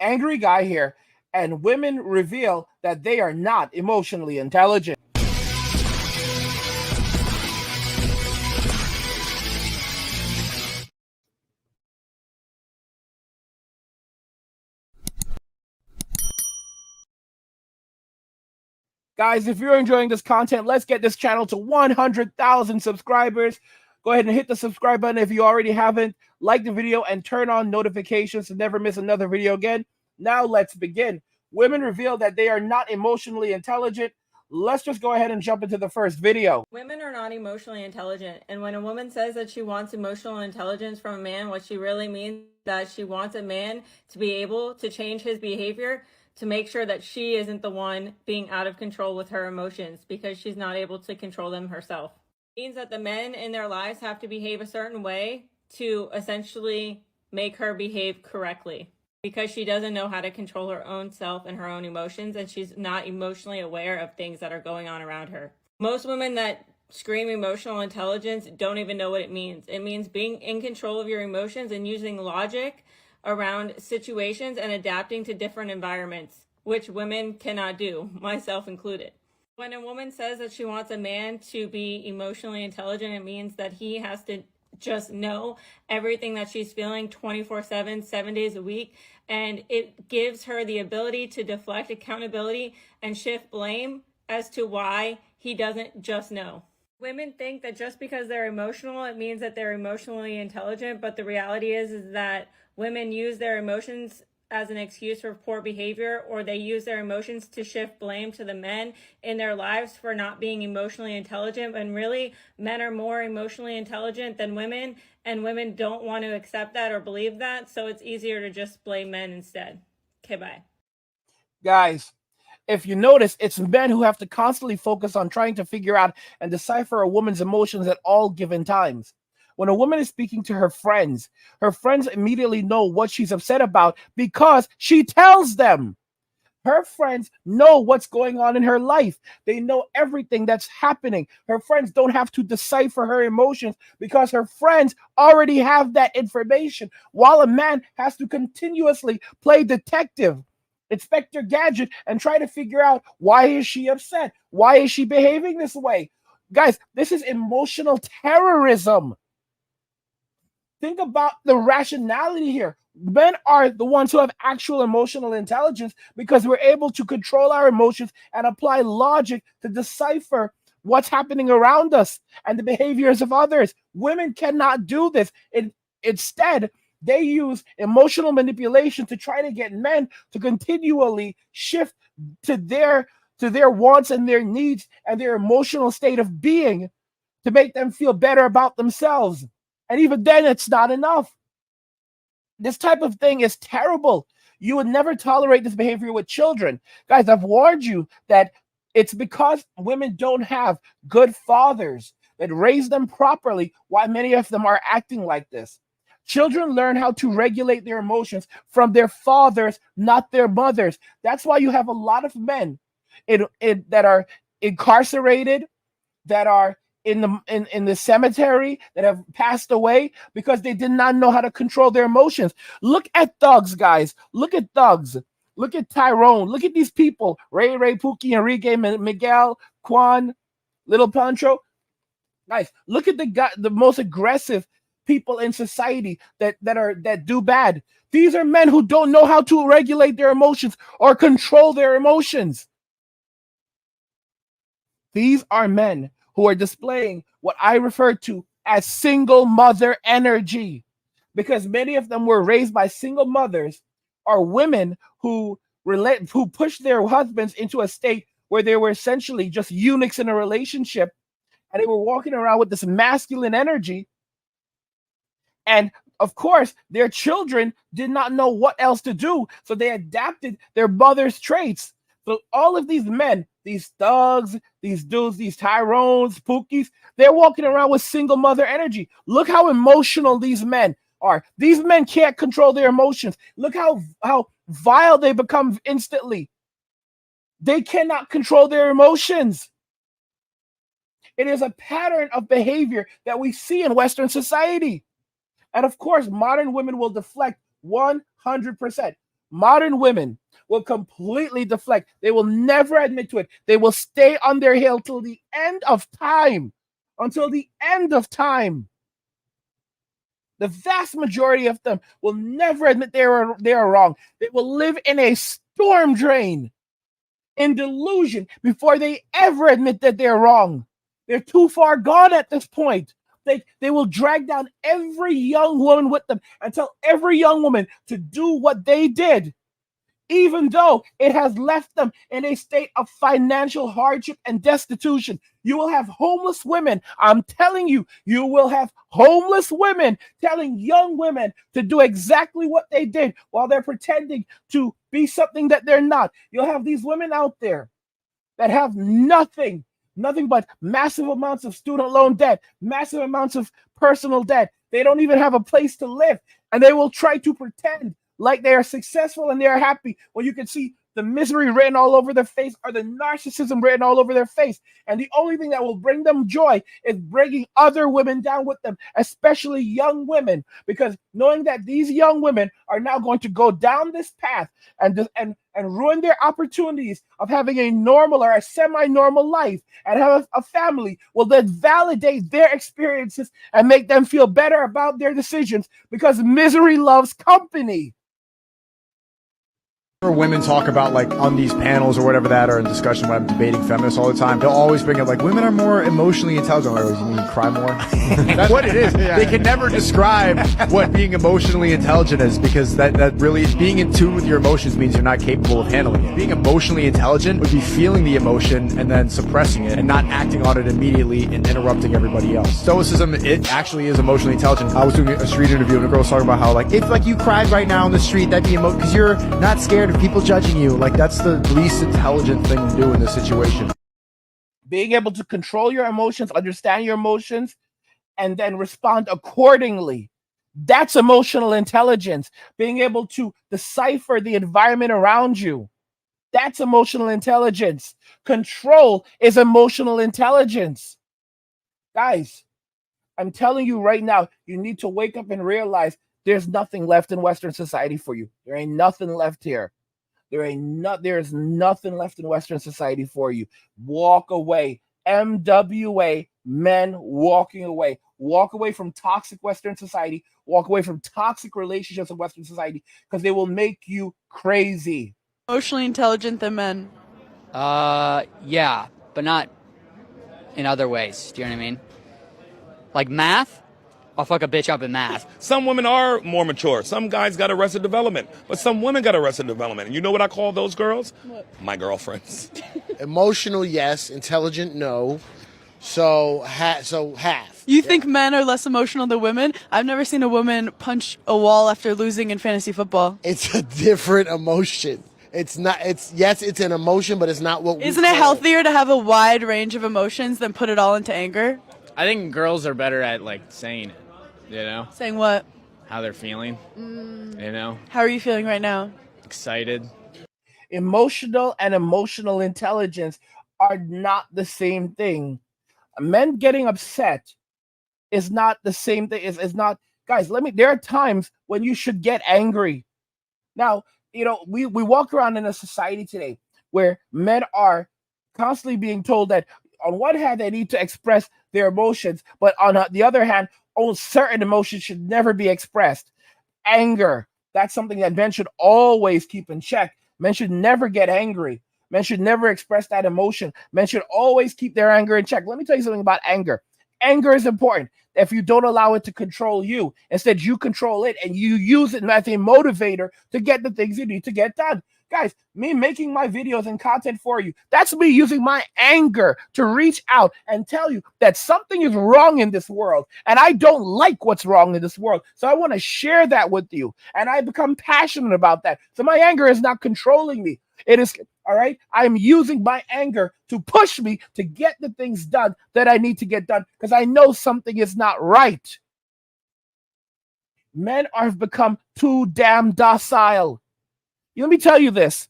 angry guy here, and women reveal that they are not emotionally intelligent. Guys, if you're enjoying this content, let's get this channel to 100,000 subscribers. Go ahead and hit the subscribe button if you already haven't. Like the video and turn on notifications to never miss another video again. Now let's begin. Women reveal that they are not emotionally intelligent. Let's just go ahead and jump into the first video. Women are not emotionally intelligent, and when a woman says that she wants emotional intelligence from a man, what she really means is that she wants a man to be able to change his behavior to make sure that she isn't the one being out of control with her emotions because she's not able to control them herself. It means that the men in their lives have to behave a certain way to essentially make her behave correctly because she doesn't know how to control her own self and her own emotions, and she's not emotionally aware of things that are going on around her. Most women that scream emotional intelligence don't even know what it means. It means being in control of your emotions and using logic around situations and adapting to different environments, which women cannot do, myself included. When a woman says that she wants a man to be emotionally intelligent, it means that he has to just know everything that she's feeling 24/7, 7 days a week. And it gives her the ability to deflect accountability and shift blame as to why he doesn't just know. Women think that just because they're emotional, it means that they're emotionally intelligent. But the reality is that women use their emotions as an excuse for poor behavior, or they use their emotions to shift blame to the men in their lives for not being emotionally intelligent. And really, men are more emotionally intelligent than women, and women don't want to accept that or believe that. So it's easier to just blame men instead. Okay, bye. Guys, if you notice, it's men who have to constantly focus on trying to figure out and decipher a woman's emotions at all given times. When a woman is speaking to her friends immediately know what she's upset about because she tells them. Her friends know what's going on in her life. They know everything that's happening. Her friends don't have to decipher her emotions because her friends already have that information, while a man has to continuously play detective, Inspector Gadget, and try to figure out, why is she upset? Why is she behaving this way? Guys, this is emotional terrorism. Think about the rationality here. Men are the ones who have actual emotional intelligence because we're able to control our emotions and apply logic to decipher what's happening around us and the behaviors of others. Women cannot do this. Instead, they use emotional manipulation to try to get men to continually shift to their wants and their needs and their emotional state of being to make them feel better about themselves. And even then, it's not enough. This type of thing is terrible. You would never tolerate this behavior with children. Guys, I've warned you that it's because women don't have good fathers that raise them properly why many of them are acting like this. Children learn how to regulate their emotions from their fathers, not their mothers. That's why you have a lot of men that are incarcerated, that are in the cemetery, that have passed away because they did not know how to control their emotions. Look at thugs, guys. Look at thugs. Look at Tyrone. Look at these people. Ray, Pookie, Enrique, Miguel, Juan, Little Pancho. Guys, look at the most aggressive people in society that do bad. These are men who don't know how to regulate their emotions or control their emotions. These are men who are displaying what I refer to as single mother energy, because many of them were raised by single mothers or women who pushed their husbands into a state where they were essentially just eunuchs in a relationship, and they were walking around with this masculine energy. And of course, their children did not know what else to do, so they adapted their mother's traits. So all of these men, these thugs, these dudes, these Tyrones, Pookies, they're walking around with single mother energy. Look how emotional these men are. These men can't control their emotions. Look how vile they become instantly. They cannot control their emotions. It is a pattern of behavior that we see in Western society. And of course, modern women will deflect 100%. Modern women will completely deflect. They will never admit to it. They will stay on their hill till the end of time. Until the end of time. The vast majority of them will never admit they are wrong. They will live in a storm drain, in delusion, before they ever admit that they're wrong. They're too far gone at this point. They will drag down every young woman with them and tell every young woman to do what they did, even though it has left them in a state of financial hardship and destitution. You will have homeless women. I'm telling you, you will have homeless women telling young women to do exactly what they did while they're pretending to be something that they're not. You'll have these women out there that have nothing but massive amounts of student loan debt, massive amounts of personal debt. They don't even have a place to live, and they will try to pretend like they are successful and they are happy when you can see the misery written all over their face or the narcissism written all over their face. And the only thing that will bring them joy is bringing other women down with them, especially young women, because knowing that these young women are now going to go down this path and ruin their opportunities of having a normal or a semi-normal life and have a family will then validate their experiences and make them feel better about their decisions, because misery loves company. Women talk about, like, on these panels or whatever that are in discussion when I'm debating feminists all the time, they'll always bring up, like, women are more emotionally intelligent. Like, you mean cry more? That's what it is. Yeah. They can never describe what being emotionally intelligent is, because that really, being in tune with your emotions means you're not capable of handling it. Being emotionally intelligent would be feeling the emotion and then suppressing it and not acting on it immediately and interrupting everybody else. Stoicism, it actually is emotionally intelligent. I was doing a street interview and a girl was talking about how, like, if, like, you cried right now on the street, that'd be because you're not scared of people judging you. Like, that's the least intelligent thing to do in this situation. Being able to control your emotions, understand your emotions, and then respond accordingly. That's emotional intelligence. Being able to decipher the environment around you. That's emotional intelligence. Control is emotional intelligence. Guys, I'm telling you right now, you need to wake up and realize there's nothing left in Western society for you. There ain't nothing left here. There's nothing left in Western society for you. Walk away. MWA, men walking away. Walk away from toxic Western society. Walk away from toxic relationships in Western society, because they will make you crazy. Emotionally intelligent than men. Yeah, but not in other ways. Do you know what I mean? Like math? I'll fuck a bitch up in math. Some women are more mature. Some guys got arrested development, but some women got arrested development. And you know what I call those girls? What? My girlfriends. Emotional, yes. Intelligent, no. So half. You think men are less emotional than women? I've never seen a woman punch a wall after losing in fantasy football. It's a different emotion. It's not. It's an emotion, but it's not what. Isn't it healthier to have a wide range of emotions than put it all into anger? I think girls are better at, like, saying it, you know? Saying what? How they're feeling, you know? How are you feeling right now? Excited. Emotional and emotional intelligence are not the same thing. Men getting upset is not the same thing. Is not, guys, there are times when you should get angry. Now, you know, we walk around in a society today where men are constantly being told that on one hand they need to express their emotions, but on the other hand, certain emotions should never be expressed. Anger, that's something that men should always keep in check. Men should never get angry. Men should never express that emotion. Men should always keep their anger in check. Let me tell you something about anger. Anger is important. If you don't allow it to control you, instead you control it and you use it as a motivator to get the things you need to get done. Guys, me making my videos and content for you, that's me using my anger to reach out and tell you that something is wrong in this world and I don't like what's wrong in this world. So I want to share that with you, and I become passionate about that. So my anger is not controlling me. It is, all right? I'm using my anger to push me to get the things done that I need to get done, because I know something is not right. Men have become too damn docile. Let me tell you this.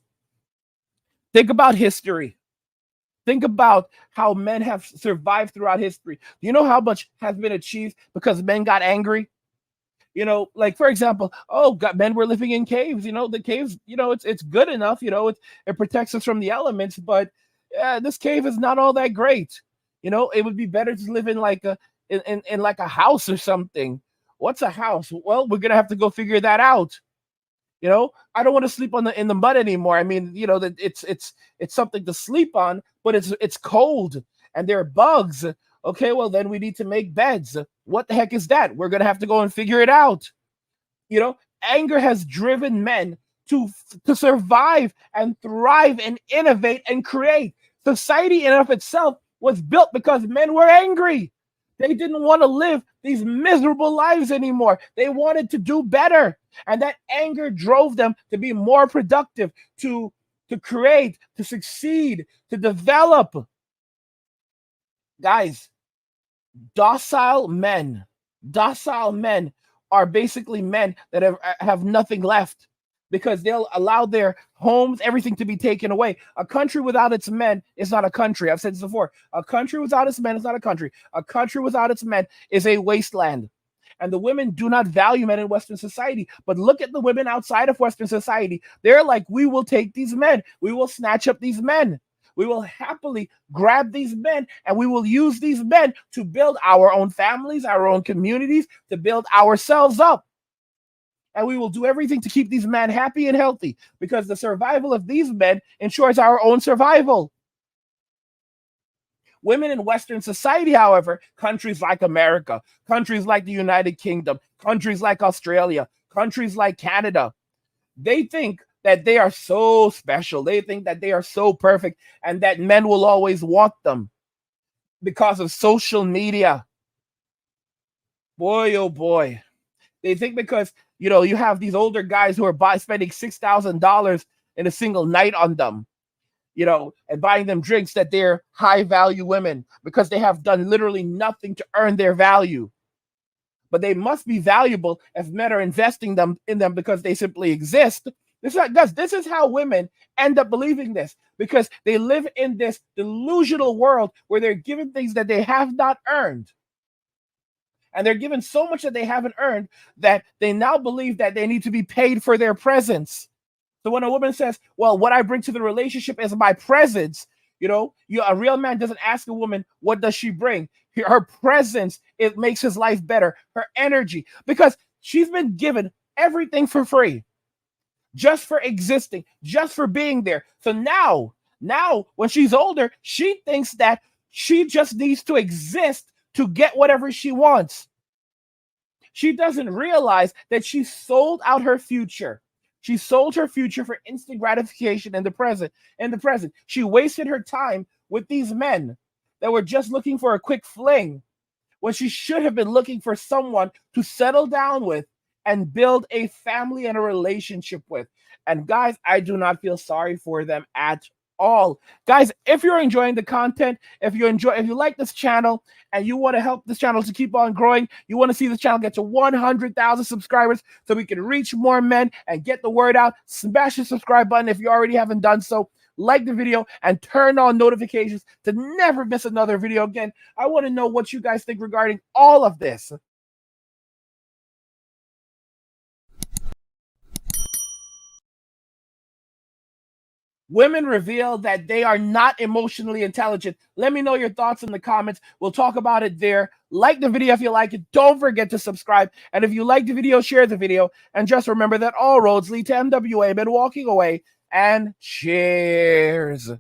Think about history. Think about how men have survived throughout history. Do you know how much has been achieved because men got angry? You know, like for example, oh, God, men were living in caves. You know, the caves. You know, it's good enough. You know, it protects us from the elements, but this cave is not all that great. You know, it would be better to live in like in like a house or something. What's a house? Well, we're gonna have to go figure that out. You know, I don't want to sleep on the in the mud anymore. I mean, you know that it's something to sleep on, but it's cold and there are bugs. Okay, well then we need to make beds. What the heck is that? We're gonna have to go and figure it out. You know, anger has driven men to survive and thrive and innovate and create. Society in and of itself was built because men were angry. They didn't want to live these miserable lives anymore. They wanted to do better. And that anger drove them to be more productive, to create, to succeed, to develop. Guys, docile men, docile men are basically men that have nothing left because they'll allow their homes, everything to be taken away. A country without its men is not a country. I've said this before. A country without its men is not a country. A country without its men is a wasteland. And the women do not value men in Western society. But look at the women outside of Western society. They're like, we will take these men. We will snatch up these men. We will happily grab these men and we will use these men to build our own families, our own communities, to build ourselves up. And we will do everything to keep these men happy and healthy because the survival of these men ensures our own survival. Women in Western society, however, countries like America, countries like the United Kingdom, countries like Australia, countries like Canada, they think that they are so special. They think that they are so perfect and that men will always want them because of social media. Boy, oh boy. They think because, you know, you have these older guys who are spending $6,000 in a single night on them, you know, and buying them drinks that they're high value women because they have done literally nothing to earn their value. But they must be valuable if men are investing in them because they simply exist. This is how women end up believing this because they live in this delusional world where they're given things that they have not earned. And they're given so much that they haven't earned that they now believe that they need to be paid for their presence. So when a woman says, well, what I bring to the relationship is my presence, you know, a real man doesn't ask a woman, what does she bring? Her presence, it makes his life better. Her energy, because she's been given everything for free, just for existing, just for being there. So now when she's older, she thinks that she just needs to exist to get whatever she wants. She doesn't realize that she sold out her future. She sold her future for instant gratification in the present. She wasted her time with these men that were just looking for a quick fling when she should have been looking for someone to settle down with and build a family and a relationship with. And guys, I do not feel sorry for them at all. Guys, if you're enjoying the content, if you like this channel and you want to help this channel to keep on growing, you want to see this channel get to 100,000 subscribers so we can reach more men and get the word out, smash the subscribe button if you already haven't done so. Like the video and turn on notifications to never miss another video again. I want to know what you guys think regarding all of this. Women reveal that they are not emotionally intelligent. Let me know your thoughts in the comments. We'll talk about it there. Like the video if you like it. Don't forget to subscribe. And if you like the video, share the video. And just remember that all roads lead to MWA. Been walking away. And cheers.